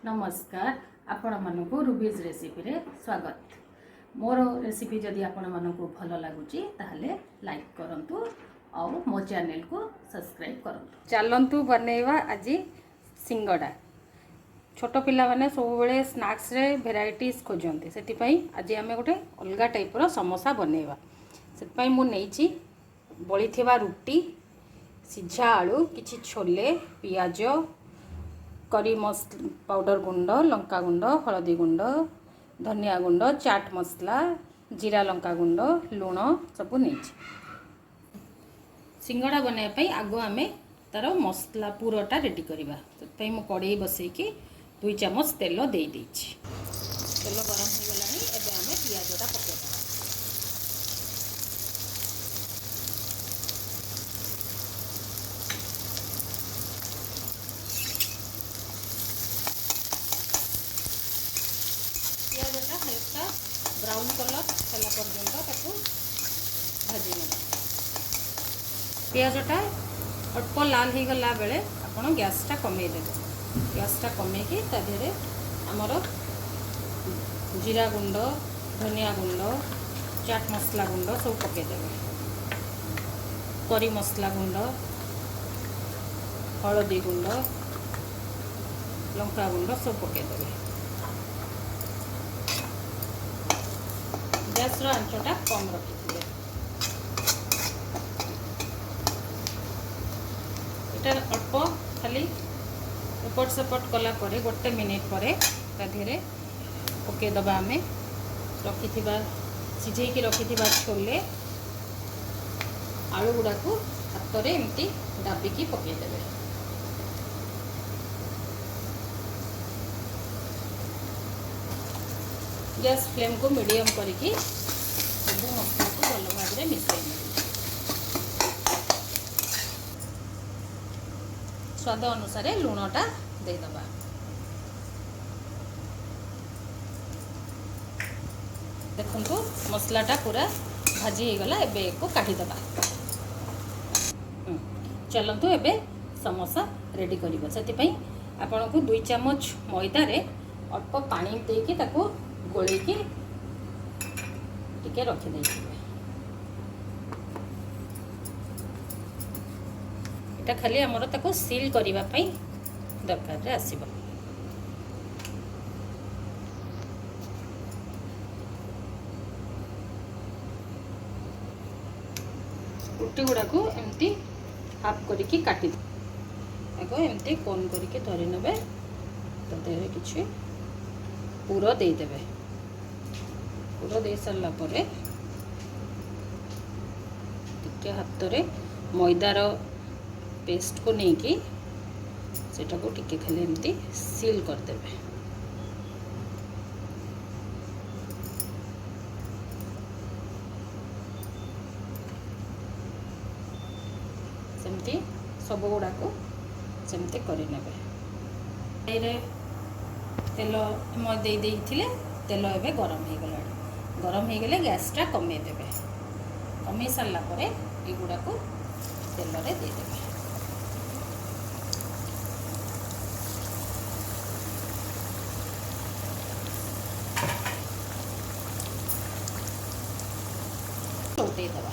नमस्कार आपण मानकु रूबीज रेसिपी रे स्वागत। मोर रेसिपी जदि आपण मानकु भल लागुची ताहले लाइक करंतु और मो चैनल को सब्सक्राइब करंतु। चलंतु बनेवा आज सिंगड़ा। छोट पिला माने सब बेले स्नैक्स रे वेराइटीज खोजंती, सेति पई आज आमे गोटे अलगा टाइप रो समोसा बनेवा। सेति पई मु नेइची बळीथिबा रुटी, सिझा आलू, किछि छोले, पियाज, करी पाउडर गुंड, लंका गुंड, हलदी गुंड, धनिया गुंड, चाट मसला, जीरा लंका गुंड, लुण सब नहीं। सिंगड़ा बनवाई पे आगो आमे तार मसला पूरटा रेडी करवा। से मु कड़े बसैकी 2 चामच तेल दे देछि। तेल गरम हो गलानी, एबे आमे पियाजटा पकेइबा। पियाजटा हल्का ब्राउन कलर होला पर्यंत ताकू भाजी नेबा। पियाजटा अल्प लाल हो गला बेले आपण गैसटा कमे देबे। गैसटा कमे की ता देरे हमर जीरा गुंड, धनिया गुंड, चाट मसला गुंड सब पके देबे। करी मसला गुंड, हलदी गुंड, लंका गुंड सब पके देबे। गैस रो आंचटा कम रखिथिबे। एटा अल्प खाली एपट सेपट कला परे 1 मिनिट परे ता धीरे पके दबा। आमे रखिथिबा सिझेई की रखिथिबा छोले आलू गुडा को हाथ रे एमती दाबी की पके देबे। गैस फ्लेम को मीडियम करके सब मसला को भल भाव में मिसाई नेबे। स्वाद अनुसार लुणटा दे दबा। देखंतु मसलाटा पूरा भाजी हो गला। एबे एको काढी दबा। चलंतु एबे समोसा रेडी करिबा। सेति पई आपन को 2 चामच मैदा रे अल्प पानी देके ताको गोले की टिके रखि देइबे। एटा खाली हमर ताको सील करिबा पई दरकार रे आसीबा। रुटी गुडा को एमती हाफ करिकी काटी एगो एमती कोन करिके धरि नेबे। तो देरे किछि पूरा दे देबे। पूरा दे सरला परे टिके हाथ रे मैदार पेस्ट को नहीं कि सेटा को टिके खाली एमती सील कर देबे। सेमती सब गुडा को सेमती करि नेबे। एरे तेल म दे देइथिले तेल एबे गरम हो गला। गरम हो गले गैसटा कमे देबे। कमे सरला परे ए गुडा को तेल रे दे देबे। लौटे दबा।